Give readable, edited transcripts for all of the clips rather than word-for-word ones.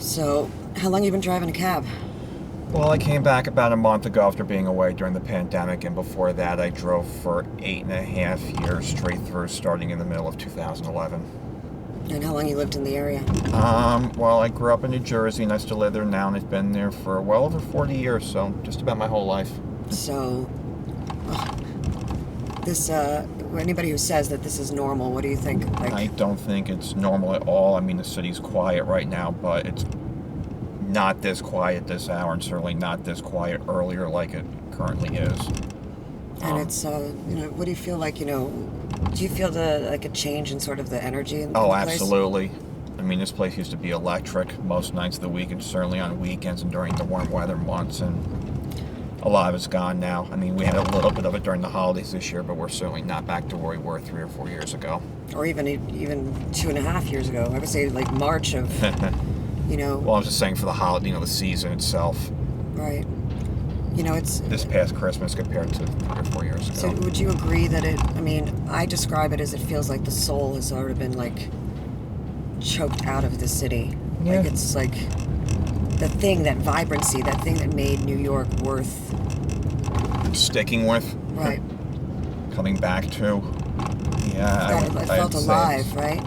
So, how long you been driving a cab? Well, I came back about a month ago after being away during the pandemic, and before that, I drove for 8.5 years straight through, starting in the middle of 2011. And how long you lived in the area? Well, I grew up in New Jersey, and I still live there now, and I've been there for well over 40 years, so just about my whole life. So, this, anybody who says that this is normal, what do you think? I don't think it's normal at all. I mean, the city's quiet right now, but it's not this quiet this hour, and certainly not this quiet earlier like it currently is. And it's, what do you feel like, do you feel like a change in sort of the energy in the place? Absolutely. I mean, this place used to be electric most nights of the week, and certainly on weekends and during the warm weather months, and a lot of it's gone now. I mean, we had a little bit of it during the holidays this year, but we're certainly not back to where we were 3 or 4 years ago. Or even 2.5 years ago. I would say like March of, Well, I was just saying for the holiday, the season itself. Right. It's... This past Christmas compared to 3 or 4 years ago. So would you agree that I describe it as it feels like the soul has sort of been, like, choked out of the city. Yeah. Like, it's like the thing, that vibrancy, that thing that made New York worth... Sticking with. Right. Coming back to. Yeah. It felt alive, right?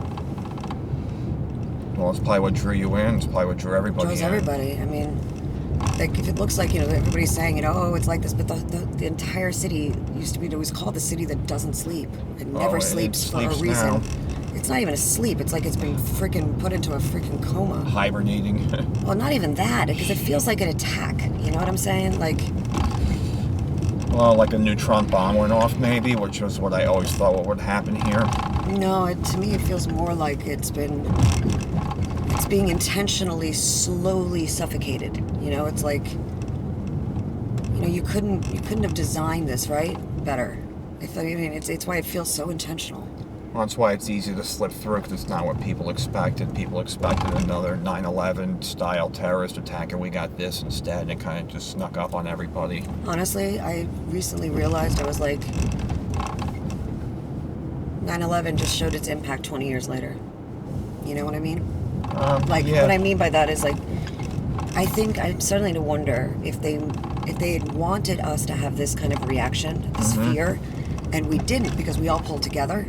Well, it's probably what drew you in. It's probably what drew everybody in. Draws everybody. I mean... Like, if it looks like, everybody's saying, oh, it's like this, but the entire city used to be, it was called the city that doesn't sleep. It never sleeps for a reason. Now. It's not even asleep. It's like it's been freaking put into a freaking coma. Hibernating. Well, not even that, because it feels like an attack. You know what I'm saying? Like... Well, like a neutron bomb went off, maybe, which was what I always thought would happen here. No, to me it feels more like it's being intentionally, slowly suffocated. It's like, you couldn't have designed this, right? Better. It's why it feels so intentional. Well, that's why it's easy to slip through, because it's not what people expected. People expected another 9/11 style terrorist attack, and we got this instead, and it kind of just snuck up on everybody. Honestly, I recently realized, I was like, 9/11 just showed its impact 20 years later. You know what I mean? Yeah. What I mean by that is, like, I think I'm starting to wonder if they had wanted us to have this kind of reaction, this fear, and we didn't, because we all pulled together,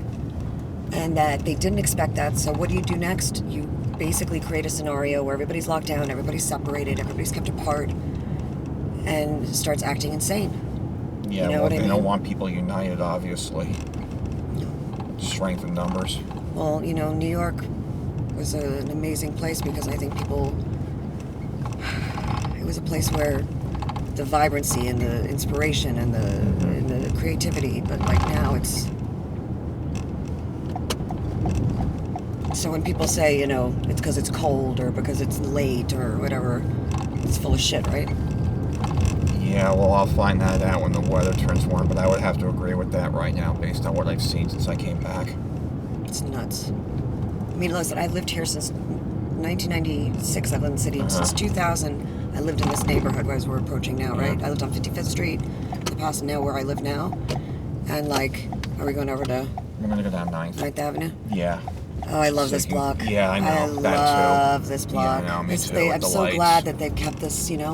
and that they didn't expect that. So what do you do next? You basically create a scenario where everybody's locked down, everybody's separated, everybody's kept apart, and starts acting insane. Yeah, well, they don't want people united, obviously. Strength in numbers. Well, New York was an amazing place, because I think it was a place where the vibrancy and the inspiration and the creativity, but like now it's... So when people say, it's because it's cold or because it's late or whatever, it's full of shit, right? Yeah, well, I'll find that out when the weather turns warm, but I would have to agree with that right now based on what I've seen since I came back. It's nuts. I mean, listen, I lived here since 1996. I've lived in the city since 2000. I lived in this neighborhood as we're approaching now, right? I lived on 55th Street, the past now where I live now. And, like, are we going over to... We're going to go down 9th Avenue? Yeah. Oh, I love this block. Yeah, I know. I love this block. Yeah, I know, me too. I'm so glad that they've kept this, Yeah,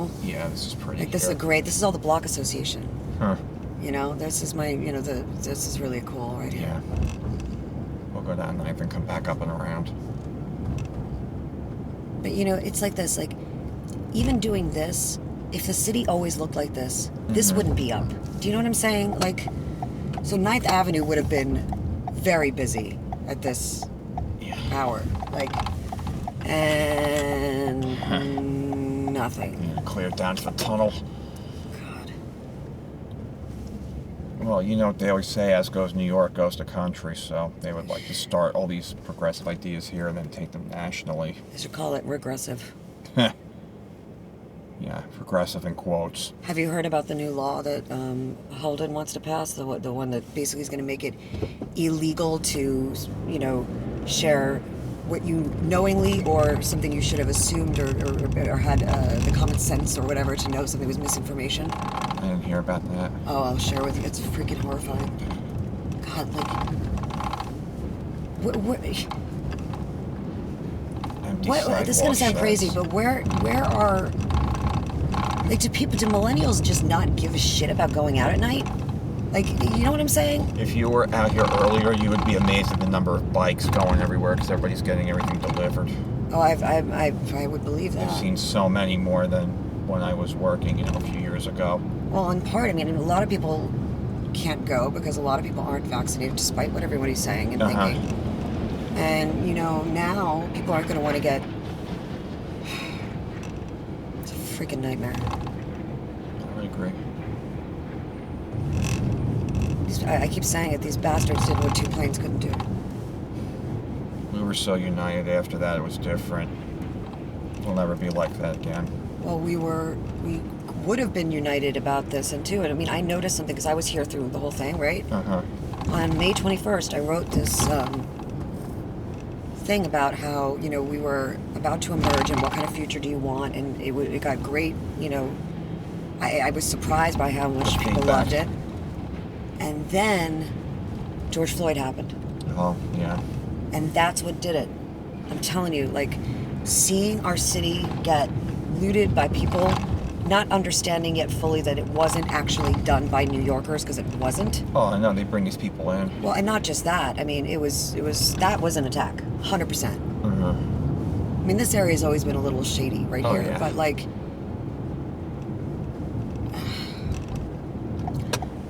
this is pretty. Like, this is all the block association. Huh. This is my, this is really cool right here. Yeah. We'll go down 9th and come back up and around. But, it's like this, like, even doing this, if the city always looked like this, this wouldn't be up. Do you know what I'm saying? Like, so 9th Avenue would have been very busy at this hour. Like, and nothing. Yeah, clear down to the tunnel. God. Well, what they always say, as goes New York, goes the country, so they would like to start all these progressive ideas here and then take them nationally. They should call it regressive. Yeah, progressive in quotes. Have you heard about the new law that Holden wants to pass? The one that basically is going to make it illegal to, share what you knowingly or something you should have assumed or had the common sense or whatever to know something was misinformation. I didn't hear about that. Oh, I'll share with you. It's freaking horrifying. God, like... What? empty what? This is gonna sound sidewalk crazy, sheds. but where are like do millennials just not give a shit about going out at night? Like, you know what I'm saying? If you were out here earlier, you would be amazed at the number of bikes going everywhere because everybody's getting everything delivered. Oh, I would believe that. I've seen so many more than when I was working, a few years ago. Well, in part, I mean, a lot of people can't go because a lot of people aren't vaccinated, despite what everybody's saying and Uh-huh. thinking. And now people aren't going to want to get. It's a freaking nightmare. I would agree. I keep saying it. These bastards did what two planes couldn't do. We were so united after that, it was different. We'll never be like that again. Well, we would have been united about this and too. And I mean, I noticed something because I was here through the whole thing, right? Uh-huh. On May 21st, I wrote this thing about how we were about to emerge and what kind of future do you want, and it got great. I was surprised by how much people Feedback. loved it. And then George Floyd happened. Oh, yeah. And that's what did it. I'm telling you, like, seeing our city get looted by people, not understanding yet fully that it wasn't actually done by New Yorkers, because it wasn't. Oh, I know. They bring these people in. Well, and not just that. I mean, that was an attack, 100%. Mm-hmm. I mean, this area has always been a little shady right Oh, here, yeah. but like,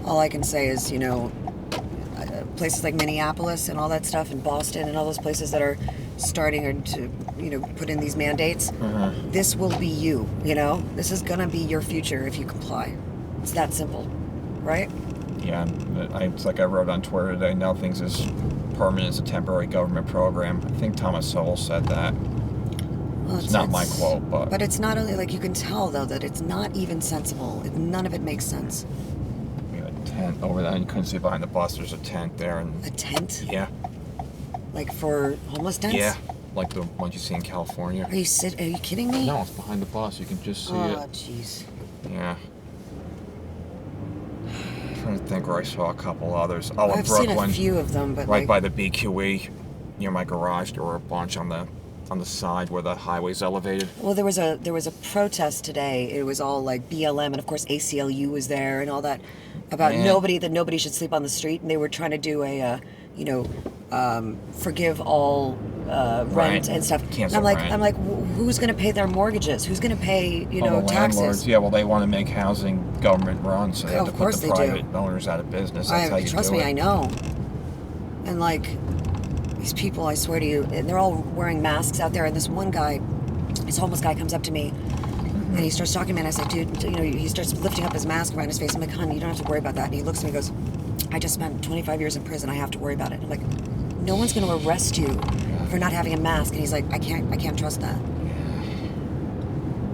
all I can say is, places like Minneapolis and all that stuff, and Boston and all those places that are starting to, put in these mandates. Mm-hmm. This will be you. This is gonna be your future if you comply. It's that simple, right? Yeah, it's like I wrote on Twitter today, nothing's as permanent as a temporary government program. I think Thomas Sowell said that. Well, It's not my quote, but... But it's not only, like, you can tell, though, that it's not even sensible. None of it makes sense. We have a tent over there, and you couldn't see behind the bus, there's a tent there, and... A tent? Yeah. Like for homeless tents? Yeah, like the ones you see in California. Are you kidding me? No, it's behind the bus, you can just see Oh, it. jeez. Yeah. I'm trying to think where I saw a couple others. Oh, in I've Brooklyn. seen a few of them, but Right by the BQE, near my garage, there were a bunch on the side where the highway's elevated. well, there was a protest today. It was all like BLM, and of course ACLU was there and all that about Yeah. nobody should sleep on the street, and they were trying to do a forgive all rent Right. and stuff. Cancel and rent. I'm like, who's going to pay their mortgages? Who's going to pay Oh, the taxes? landlords. Yeah, well, they want to make housing government run, so they have Of to put course the they do. private owners out of business. That's how you Trust do me, it. I know. And like these people, I swear to you, and they're all wearing masks out there. And this one guy, this homeless guy, comes up to me, and he starts talking to me. And I say, dude, he starts lifting up his mask around his face. I'm like, honey, you don't have to worry about that. And he looks at me and goes, I just spent 25 years in prison. I have to worry about it. I'm like, no one's going to arrest you for not having a mask. And he's like, I can't trust that.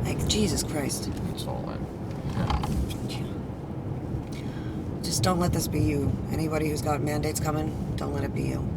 Like, Jesus Christ. That's all that. Just don't let this be you. Anybody who's got mandates coming, don't let it be you.